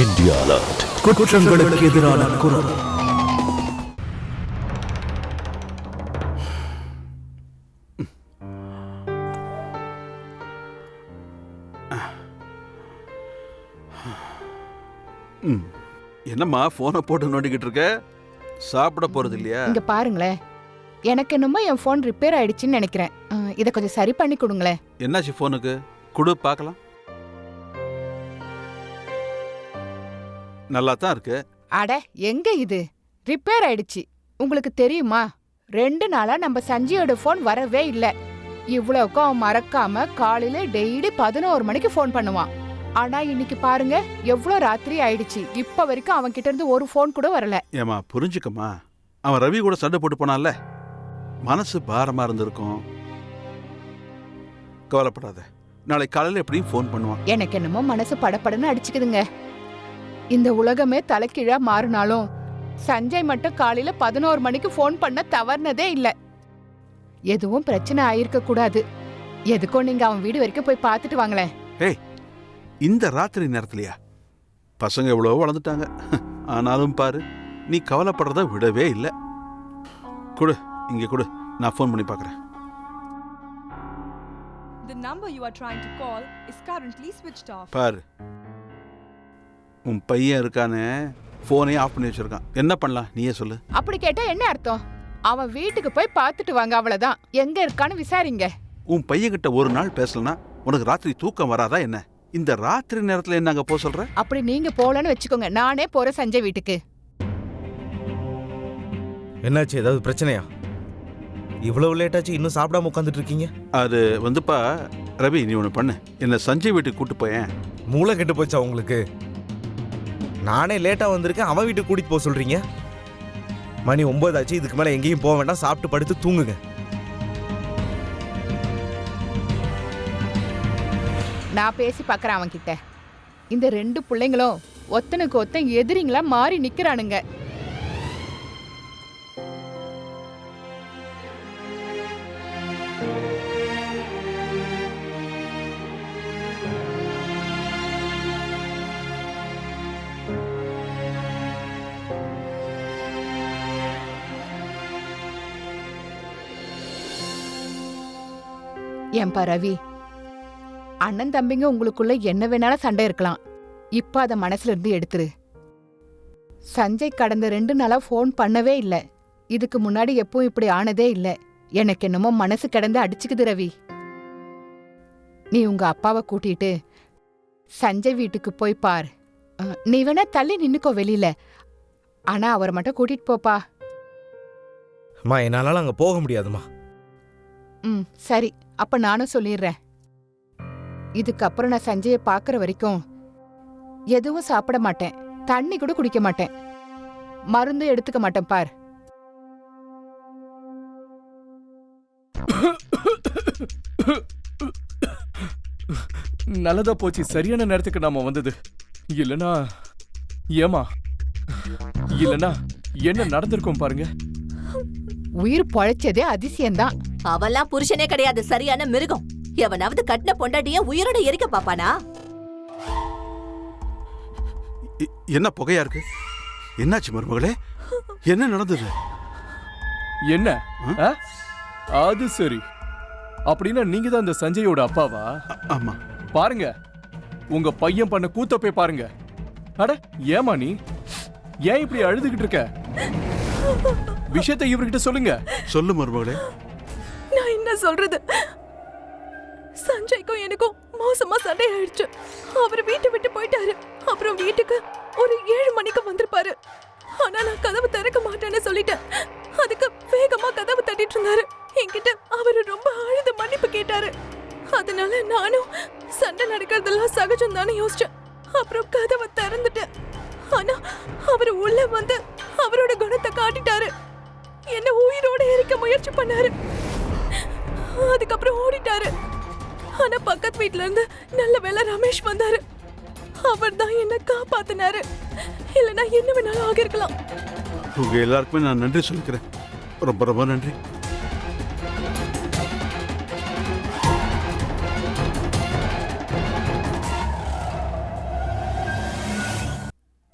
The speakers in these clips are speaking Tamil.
India alert. குற்றங்களுக்கு எதிரான குரல். என்னம்மா போனை போட்டு நோண்டிக்கிட்டு இருக்க? சாப்பிட போறது இல்லையா? இங்க பாருங்களேன், எனக்கு என்னமோ என் போன் ரிப்பேர் ஆயிடுச்சுன்னு நினைக்கிறேன். இத கொஞ்சம் சரி பண்ணி கொடுங்களேன். என்னாச்சு போனுக்கு? குடு பார்க்கலாம். நல்லா தான் இருக்கு. அட எங்க இது ரிப்பேர் ஆயிடுச்சு. உங்களுக்கு தெரியுமா, 2 நாளா நம்ம சஞ்சயோட போன் வரவே இல்ல. இவ்வளவுக்கும் அவன் மறக்காம காலையில டெய்லி 11 மணிக்கு போன் பண்ணுவான். ஆனா இன்னைக்கு பாருங்க, எவ்வளவு ராத்திரி ஆயிடுச்சு, இப்ப வரைக்கும் அவன் கிட்ட இருந்து ஒரு போன் கூட வரல. ஏமா புரிஞ்சுக்கமா, அவன் ரவி கூட சண்டை போட்டு போனான்ல, மனசு பாரமா இருந்திருக்கும். கவலைப்படாத, நாளை காலையில எப்படியும் போன் பண்ணுவான். எனக்கு என்னமோ மனசு படபடன்னு அடிச்சுக்குதுங்க. இந்த உலகமே தலைகீழா மாறினாலும் சஞ்சய் மட்டும் காலையில 11 மணிக்கு போன் பண்ண தவறுனதே இல்ல. எதுவும் பிரச்சனை ஆயிருக்க கூடாது. எதுக்கும் நீங்க அவன் வீடு வரைக்கும் போய் பார்த்துட்டு வாங்களேன். ஏய், இந்த ராத்திரி நேரத்துலயா? பசங்க எவ்வளவோ வளர்ந்துட்டாங்க. ஆனாலும் பாரு, நீ கவலைப்படுறத விடவே இல்லை. கொடு, இங்க கொடு, நான் ஃபோன் பண்ணி பார்க்கறேன். The number you are trying to call is currently switched off. பாரு, உன் பையன் இருக்கானே, போனே ஆஃப் பண்ணி வச்சிருக்கான். என்ன பண்ணலாம் நீயே சொல்லு. அப்படி கேட்டா என்ன அர்த்தம்? அவன் வீட்டுக்கு போய் பார்த்துட்டு வாங்க, அவ்வளவுதான். எங்க இருக்கான்னு விசாரிங்க. உன் பையன்கிட்ட ஒரு நாள் பேசலனா உனக்கு ராத்திரி தூக்கம் வராதா என்ன? இந்த ராத்திரி நேரத்துல என்ன அங்க போக சொல்ற? அப்படி நீங்க போலன்னு வச்சுக்கோங்க, நானே போறேன் சஞ்சய் வீட்டுக்கு. என்னாச்சு, ஏதாவது பிரச்சனையா? இவ்வளவு லேட்டாச்சு, இன்னும் சாப்பிடாம உட்காந்துட்டு இருக்கீங்க? அது வந்துப்பா ரவி, நீ ஒன்று பண்ணு, என்ன சஞ்சய் வீட்டுக்கு கூட்டு போயேன். மூளை கெட்டு போச்சா உங்களுக்கு? நானே லேட்டா வந்திருக்கேன், அவன் வீட்டுக்கு கூட்டிட்டு போக சொல்றீங்க? மணி 9 ஆச்சு, இதுக்கு மேல எங்கேயும் போக வேண்டாம், சாப்பிட்டு படுத்து தூங்குங்க. நான் பேசி பார்க்கறேன் அவன் கிட்ட. இந்த 2 பிள்ளைங்களும் ஒத்தனுக்கு ஒத்தன் எதிரிங்களா மாறி நிக்கிறானுங்க. ஏன்பா ரவி, அண்ணன் தம்பிங்க உங்களுக்குள்ள என்ன வேணாலும் சண்டை இருக்கலாம். இப்ப அத மனசுல இருந்து எடுத்துரு. சஞ்சய் கடந்த 2 நாளா போன் பண்ணவே இல்ல. இதுக்கு முன்னாடி எப்பவும் இப்படி ஆனதே இல்ல. எனக்கு என்னமோ மனசு கிடந்து அடிச்சுக்குது ரவி. நீ உங்க அப்பாவை கூட்டிட்டு சஞ்சய் வீட்டுக்கு போய் பார். நீ வேணா தள்ளி நின்னுக்கோ வெளியில, ஆனா அவரை மட்டும் கூட்டிட்டு போப்பா. அம்மா, என்னால அங்க போக முடியாதுமா. சரி, அப்ப நானும் சொல்லிடுறேன். இதுக்கப்புறம் நான் சஞ்சய பாக்குற வரைக்கும் எதுவும் சாப்பிட மாட்டேன், தண்ணி கூட குடிக்க மாட்டேன், மருந்து எடுத்துக்க மாட்டேன் பார். நல்லதா போச்சு, சரியான நேரத்துக்கு நாம வந்தது. இல்லனா ஏமா, இல்லனா என்ன நடந்திருக்கும் பாருங்க. உயிர் பொழைச்சதே அதிசயம்தான். அவெல்லாம் புருஷனே கிடையாது, சரியான மிருகம். எவனாவது கட்டின பொண்டாட்டிய உயிரோட எரிக்க பாப்பானா? என்ன புகையா இருக்கு? என்னாச்சு மருமகளே? என்ன நடந்தது? என்ன? அது சரி, அப்படின்னா நீங்க தான் இந்த சஞ்சயோட அப்பாவா? ஆமா. பாருங்க, உங்க பையன் பண்ண கூத்த போய் பாருங்க. அட ஏமா நீ ஏன் இப்படி அழுதுகிட்டு இருக்க? விஷயத்தை இவர்கிட்ட சொல்லுங்க. சொல்லு மருமகளே. நான் என்ன சொல்றது? சஞ்சய்க்கும் எனக்கும் மோசமா சண்டை ஆயிடுச்சு. அவர் வீட்டை விட்டு போயிட்டாரு. அப்புறம் வீட்டுக்கு ஒரு 7 மணிக்கு வந்திருப்பாரு. ஆனா நான் கதவு திறக்க மாட்டேன்னு சொல்லிட்டேன். அதுக்கு வேகமா கதவு தட்டிட்டு இருந்தாரு. என்கிட்ட அவரு ரொம்ப அழுது மன்னிப்பு கேட்டாரு. அதனால நானும் சண்டை நடக்கிறதெல்லாம் சகஜம் தானே யோசிச்சேன். அப்புறம் கதவை திறந்துட்டேன். ஆனா அவரு உள்ள வந்து அவரோட குணத்தை காட்டிட்டாரு. என்ன உயிரோட எரிக்க முயற்சி பண்ணாரு. அதுக்கப்புறம் ஓடிட்டாரு. ஆனா பக்கத்து வீட்ல இருந்து நல்ல வேளை ரமேஷ் வந்தாரு. அவர் தான் என்ன காப்பாத்தினாரு. இல்லனா என்ன வேணாலும் ஆகிருக்கலாம். உங்க எல்லாருக்குமே நான் நன்றி சொல்லிக்கிறேன். ரொம்ப ரொம்ப நன்றி.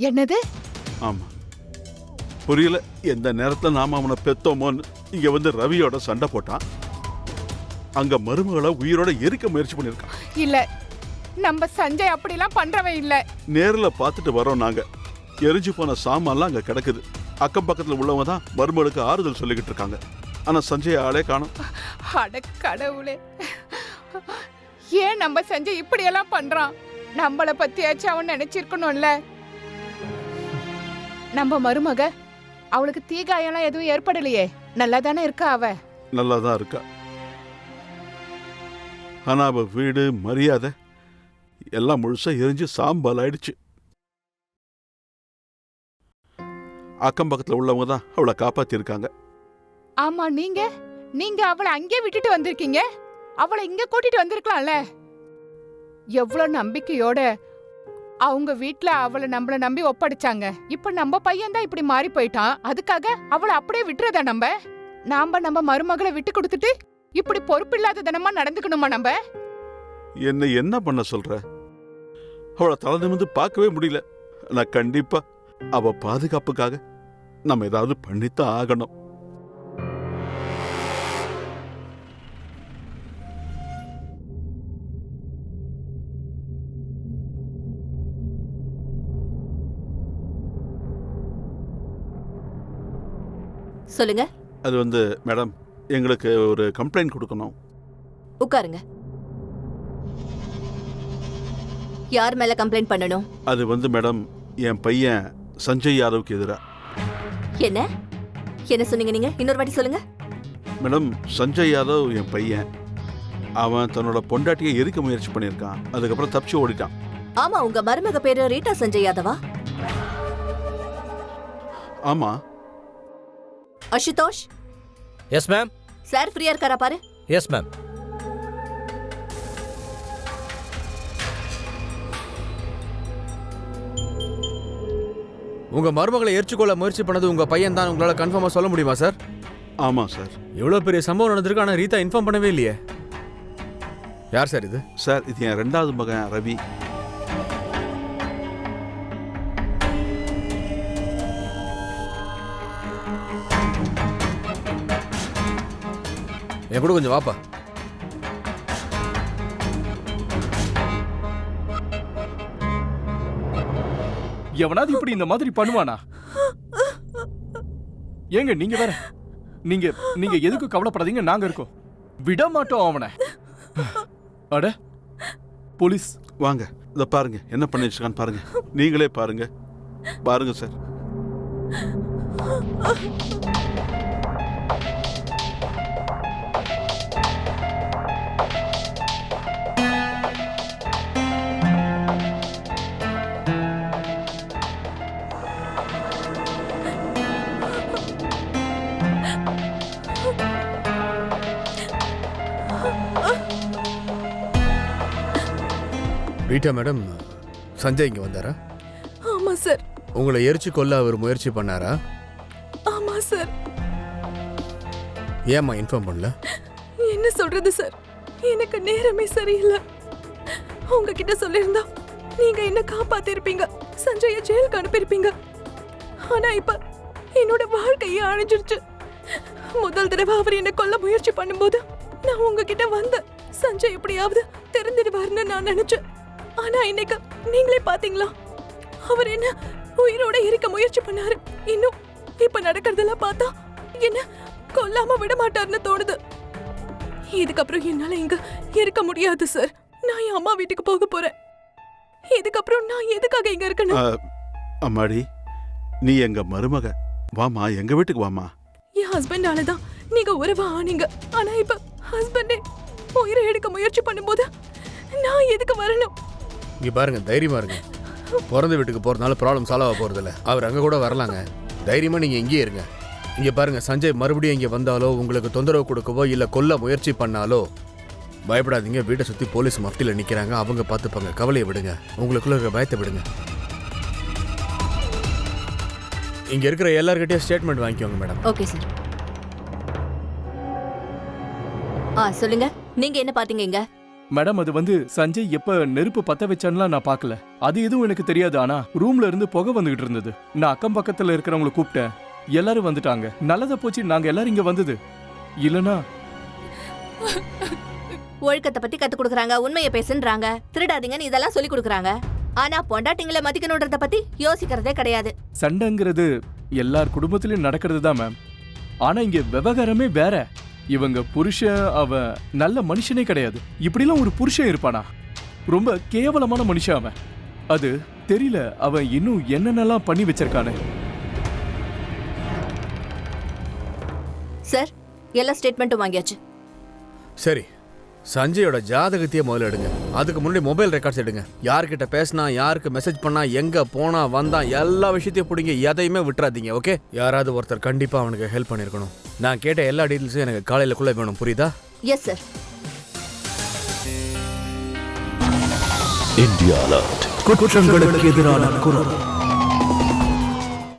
என்னது? ஆமா, புரியல. எந்த நேரத்துல நாம அவனை பெத்தோமோன்னு இங்க வந்து ரவியோட சண்டை போட்டான். அங்க மருமகளை உயிரோட எரிக்க முயற்சி பண்ணிருக்கான். இல்ல, நம்ம சஞ்சய் அப்படிலாம் பண்றவன் இல்ல. நேர்ல பார்த்துட்டு வரோம் நாங்க. எரிஞ்சு போன சாமான்லாம் அங்க கிடக்குது. அக்கம் பக்கத்துல உள்ளவங்க தான் மருமகளுக்கு ஆறுதல் சொல்லிக்கிட்டு இருக்காங்க. ஆனா சஞ்சய் ஆளே காணோம். அட கடவுளே, ஏன் நம்ம சஞ்சய் இப்படி எல்லாம் பண்றான்? நம்மள பத்தியாச்சும் அவன் நினைச்சிருக்கணும்ல. நம்ம மருமக, அவளுக்கு தீகாயம்லாம் எதுவும் ஏற்படலையே, நல்லா தானே இருக்கா அவ? நல்லாதான் இருக்கா. ஆனா அவ வீடு மரியாதை எல்லாம் முழுசா எரிஞ்சு சாம்பல் ஆயிடுச்சு. அக்கம் பக்கத்துல உள்ளவங்க தான் அவளை காப்பாத்திருக்காங்க. ஆமா, நீங்க அவளை அங்கே விட்டுட்டு வந்திருக்கீங்க. அவளை இங்க கூட்டிட்டு வந்திருக்கலாம்ல. எவ்வளவு நம்பிக்கையோட அவங்க வீட்ல அவளை நம்மள நம்பி ஒப்படைச்சாங்க. இப்ப நம்ம பையன் தான் இப்படி மாறி போயிட்டான். அதுக்காக அவளை அப்படியே விட்டுறதா நம்ம மருமகளை விட்டு கொடுத்துட்டு இப்படி பொறுப்பில்லாத தினமா நடந்துக்கணுமா நம்ம? என்ன பண்ண சொல்ற? அவளை தலை நிமிர்ந்து பார்க்கவே முடியல. நான் கண்டிப்பா அவ பாதுகாப்புக்காக நம்ம ஏதாவது பண்ணித்தான் ஆகணும். சொல்லுங்க. அது மேடம், எங்களுக்கு ஒரு கம்ப்ளைண்ட் கொடுக்கணும். உட்காருங்க. யார் மேல கம்ப்ளைண்ட் பண்ணணும்? அது மேடம், என் பையன் சஞ்சய் யாதவுக்கு எதிரா. என்ன சொன்னீங்க நீங்க? இன்னொரு வாட்டி சொல்லுங்க. மேடம், சஞ்சய் யாதவ் என் பையன். அவன் தன்னோட பொண்டாட்டியை எரிக்க முயற்சி பண்ணியிருக்கான். அதுக்கப்புறம் தப்பிச்சு ஓடிட்டான். ஆமா, உங்க மருமக பேரு ரீட்டா சஞ்சய் யாதவா? ஆமா. அசுதோஷ். Yes ma'am. சார் ஃப்ரீயா இருக்காரா பாரு. Yes ma'am. உங்க மருமகளை எரிச்சுக்கொள்ள முயற்சி பண்ணது உங்க பையன் தான் உங்களால கன்ஃபார்மா சொல்ல முடியுமா சார்? ஆமா சார். இவ்வளவு பெரிய சம்பவம் நடந்திருக்கு, ஆனா ரீதா இன்ஃபார்ம் பண்ணவே இல்லையே. யார் சார் இது? சார், இது என் 2வது மகன் ரவி. என் கூட கொஞ்சம் வாப்பா. எவனாவது இப்படி இந்த மாதிரி பண்ணுவானா? ஏங்க நீங்க வேற, நீங்க எதுக்கு கவலைப்படாதீங்க, நாங்க இருக்கோம். விட மாட்டோம் அவனை. அட போலீஸ் வாங்க, இத பாருங்க என்ன பண்ணி வச்சிருக்கான்னு பாருங்க. நீங்களே பாருங்க சார். ரீட்டா மேடம், சஞ்சய் இங்க வந்தாரா? ஆமா சார். உங்களை எரிச்சு கொல்ல அவர் முயற்சி பண்ணாரா? ஆமா சார். ஏம்மா இன்ஃபார்ம் பண்ணல? என்ன சொல்றது சார், எனக்கு நேரமே சரியில்லை. உங்ககிட்ட சொல்லியிருந்தா நீங்க என்ன காப்பாத்திருப்பீங்க, சஞ்சய ஜெயிலுக்கு அனுப்பியிருப்பீங்க. ஆனா இப்ப என்னோட வாழ்க்கையே அழிஞ்சிருச்சு. முதல் தடவை அவர் என்ன கொல்ல முயற்சி பண்ணும்போது நான் உங்ககிட்ட வந்தேன். சஞ்சய் எப்படியாவது தெரிஞ்சிடுவாருன்னு நான் நினைச்சேன். ஆனா இன்னைக்கு நீங்களே பாத்தீங்களா, அவர் என்ன உயிரோட இருக்க முயற்சி பண்ணாரு. இன்னும் இப்ப நடக்கிறதெல்லாம் பார்த்தா என்ன கொல்லாம விட மாட்டாருன்னு தோணுது. இதுக்கப்புறம் என்னால இங்க இருக்க முடியாது சார். நான் என் அம்மா வீட்டுக்கு போக போறேன். இதுக்கப்புறம் நான் எதுக்காக இங்க இருக்கணும்? அம்மாடி, நீ எங்க மருமக. வாமா, எங்க வீட்டுக்கு வாமா. என் ஹஸ்பண்டால தான் நீங்க உறவா ஆனீங்க. ஆனா இப்ப ஹஸ்பண்டே உயிரை எடுக்க முயற்சி பண்ணும்போது நான் எதுக்கு வரணும்? இங்க பாருங்க, தைரியமா இருங்க. பிறந்த வீட்டுக்கு போறதுனால ப்ராப்ளம் சால்வ் ஆக போறது இல்ல. அவர் அங்க கூட வரலாங்க. தைரியமா நீங்க இங்கேயே இருங்க. இங்க பாருங்க, சஞ்சய் மறுபடியும் இங்க வந்தாலோ உங்களுக்கு தொந்தரவு கொடுக்கவோ இல்ல கொல்ல முயற்சி பண்ணாலோ பயப்படாதீங்க. வீட்டை சுத்தி போலீஸ் மஃப்டில நிக்கிறாங்க, அவங்க பார்த்துப்பாங்க. கவலையை விடுங்க, உங்களுக்குள்ள இருக்க பயத்தை விடுங்க. இங்க இருக்கிற எல்லார்கிட்டயும் ஸ்டேட்மெண்ட் வாங்கிக்கோங்க மேடம். Okay sir. சொல்லுங்க, நீங்க என்ன பாத்தீங்க? இங்க மேடம் அது வந்து சஞ்சய் எப்ப நெருப்பு பத்த வச்சான்லாம் நான் பார்க்கல. அது எதுவும் எனக்கு தெரியாது. ஆனா ரூம்ல இருந்து புகை வந்துகிட்டு இருந்தது. நான் அக்கம் பக்கத்துல இருக்கிறவங்களை கூப்பிட்டேன். எல்லாரும் வந்துட்டாங்க. நல்லதா போச்சு நாங்க எல்லாரும் இங்க வந்தது. இல்லனா ஒழுக்கத்தை பத்தி கத்து கொடுக்கறாங்க, உண்மையை பேசுன்றாங்க, திருடாதீங்கன்னு இதெல்லாம் சொல்லி கொடுக்கறாங்க. ஆனா பொண்டாட்டிங்களை மதிக்கணும்ன்றத பத்தி யோசிக்கிறதே கிடையாது. சண்டைங்கிறது எல்லார் குடும்பத்திலயும் நடக்கிறது தான் மேம். ஆனா இங்க விவகாரமே வேற. இவங்க புருஷன் அவன் நல்ல மனுஷனே கிடையாது. இப்படிலாம் ஒரு புருஷன் இருப்பானா? ரொம்ப கேவலமான மனுஷன் அவன். அது தெரியல அவன் இன்னும் என்னென்னலாம் பண்ணி வச்சிருக்கானு. சார், எல்லா ஸ்டேட்மெண்ட்டும் வாங்கியாச்சு. சரி, சஞ்சயோட ஜாதகத்தையே முதல்ல எடுங்க. அதுக்கு முன்னாடி மொபைல் ரெக்கார்ட்ஸ் எடுங்க. யார்கிட்ட பேசினா, யாருக்கு மெசேஜ் பண்ணா, எங்க போனா வந்தா, எல்லா விஷயத்தையும் பிடிங்க. எதையுமே விட்டுறாதீங்க. ஓகே? யாராவது ஒருத்தர் கண்டிப்பா அவனுக்கு ஹெல்ப் பண்ணிருக்கணும். நான் கேட்ட எல்லா டீட்டெயில்ஸும் எனக்கு காலையிலக்குள்ள வேணும். புரியுதா? Yes sir. India alert. குற்றங்களுக்கு எதிரான குரல்.